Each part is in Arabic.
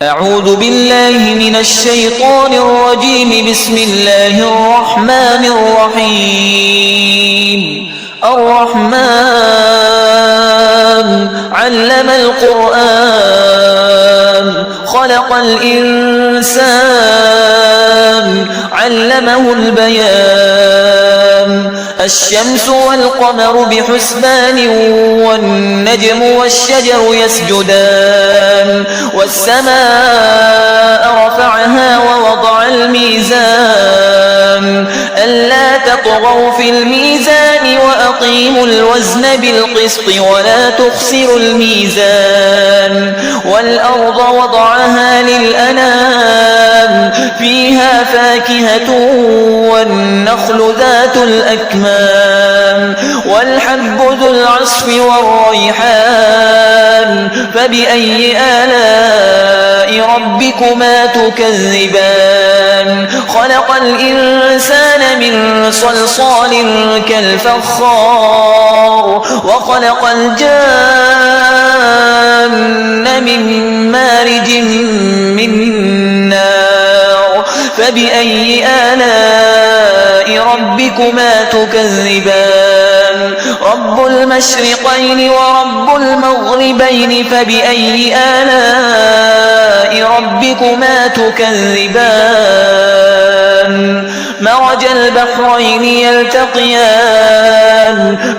أعوذ بالله من الشيطان الرجيم. بسم الله الرحمن الرحيم. الرحمن علم القرآن خلق الإنسان علمه البيان. الشمس والقمر بحسبان والنجم والشجر يسجدان. والسماء رفعها ووضع الميزان ألا تطغوا في الميزان وأقيموا الوزن بالقسط ولا تخسروا الميزان. والأرض وضعها للأنام فيها فاكهة والنخل ذات الأكمام والحب ذو العصف والريحان. فبأي آلاء ربكما تكذبان؟ خلق الإنسان من صلصال كالفخار وخلق الجان من مارج من نار. فبأي آلاء ربكما تكذبان؟ رب المشرقين ورب المغربين. فبأي آلاء ربكما تكذبان؟ مرج البحرين يلتقيان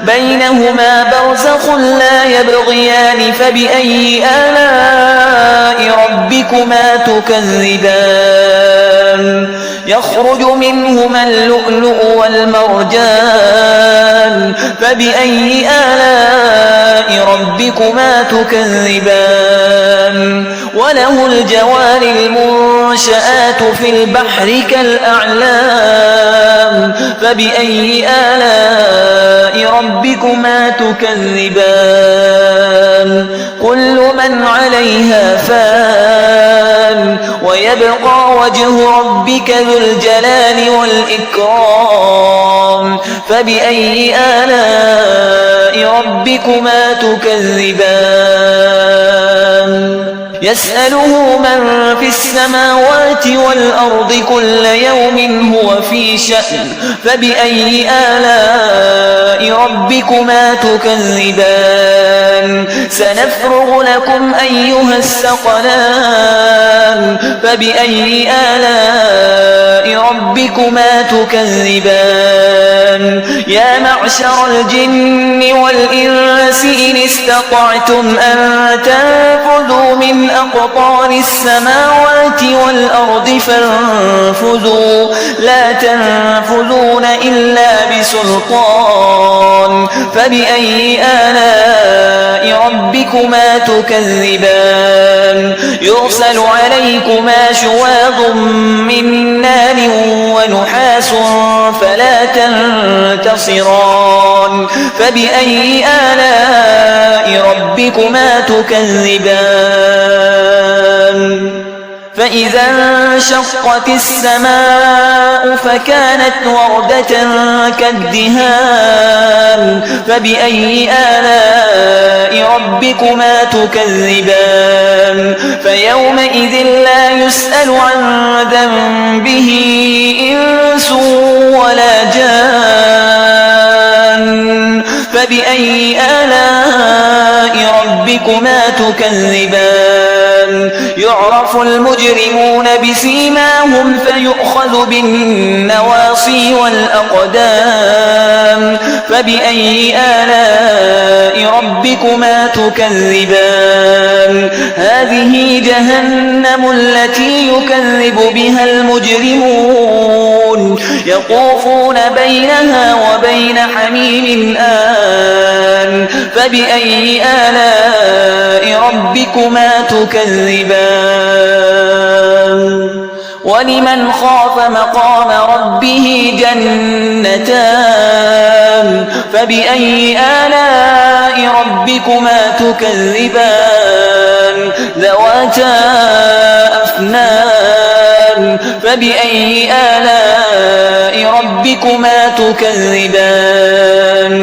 بينهما برزخ لا يبغيان. فبأي آلاء ربكما تكذبان؟ يخرج منهما اللؤلؤ والمرجان. فبأي آلاء ربكما تكذبان؟ وله الجوار المنشآت في البحر كالأعلام. فبأي آلاء ربكما تكذبان؟ كل من عليها فان ويبقى وجه ربك ذو الجلال والإكرام. فبأي آلاء ربكما تكذبان؟ يسأله من في السماوات والأرض كل يوم هو في شأن. فبأي آلاء ربكما تكذبان؟ سنفرغ لكم أيها الثقلان. فبأي آلاء ربكما تكذبان؟ يا معشر الجن والإنس إن استطعتم أن تنفذوا من أقطار السماوات والأرض فانفذوا لا تنفذون إلا بسلطان. فبأي آلاء ربكما تكذبان؟ يرسل عليكما شواظ من نار ونحاس فلا تنتصران. فبأي آلاء ربكما تكذبان؟ فإذا انشقت السماء فكانت وردة كالدهان. فبأي آلاء ربكما تكذبان؟ فيومئذ لا يسأل عن ذنبه إنس ولا جان. فبأي آلاء ربكما تكذبان؟ يعرف المجرمون بسيماهم فيؤخذ بالنواصي والأقدام. فبأي آلاء ربكما تكذبان؟ هذه جهنم التي يكذب بها المجرمون يطوفون بينها وبين حميم آن. فبأي آلاء ربكما تكذبان؟ ولمن خاف مقام ربه جنتان. فبأي آلاء ربكما تكذبان؟ ذواتا أفنان. فبأي آلاء ربكما تكذبان؟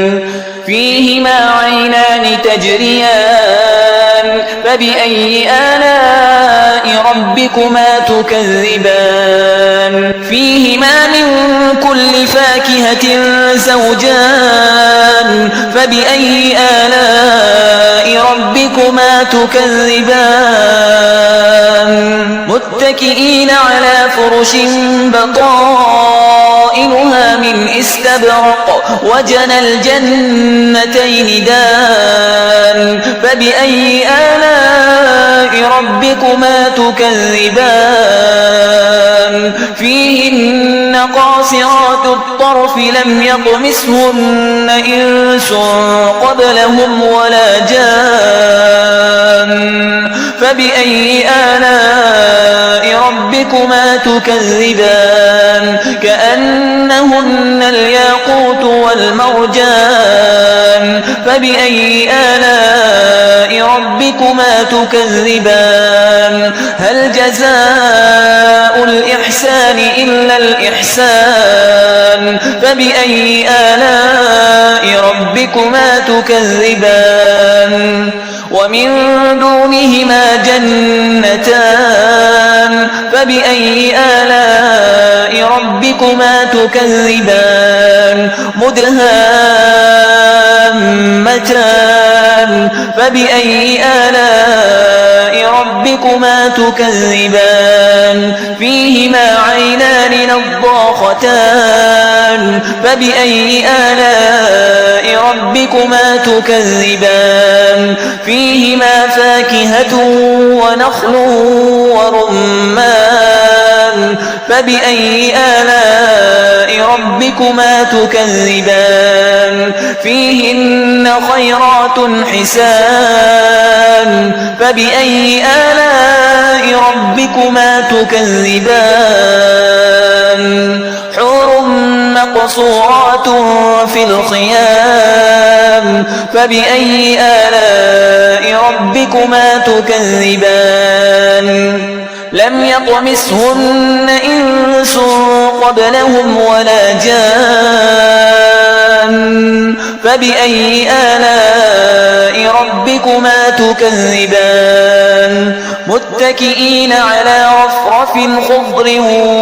فيهما عينان تجريان. فبأي آلاء ربكما تكذبان فيهما من كل فاكهة زوجان فبأي آلاء ربكما تكذبان متكئين على فرش بطائنها من استبرق وجنى الجنتين دان فبأي آلاء ربكما تكذبان فيهن قاصرات الطرف لم يطمثهن إنس قبلهم ولا جان فبأي آلاء ربكما تكذبان كأنهن الياقوت والمرجان فبأي آلاء ربكما تكذبان هل جزاء الإحسان إلا الإحسان فبأي آلاء ربكما تكذبان ومن دونهما جنتان فبأي آلاء ربكما تكذبان مدهامتان فبأي آلاء ربكما تكذبان فيهما عينان نضاختان فبأي آلاء ربكما تكذبان فيهما فاكهة ونخل ورمان فبأي آلاء ربكما تكذبان فيهن خيرات حسان فبأي آلاء ربكما تكذبان حور مقصورات في الخيام فبأي آلاء ربكما تكذبان لم يطمثهن إنس قبلهم ولا جان فبأي آلاء ربكما تكذبان متكئين على رفرف خضر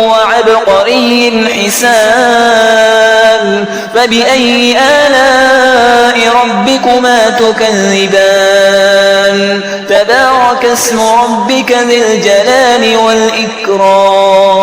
وعبقري حسان فبأي آلاء ربكما تكذبان تبارك اسم ربك ذي الجلال والإكرام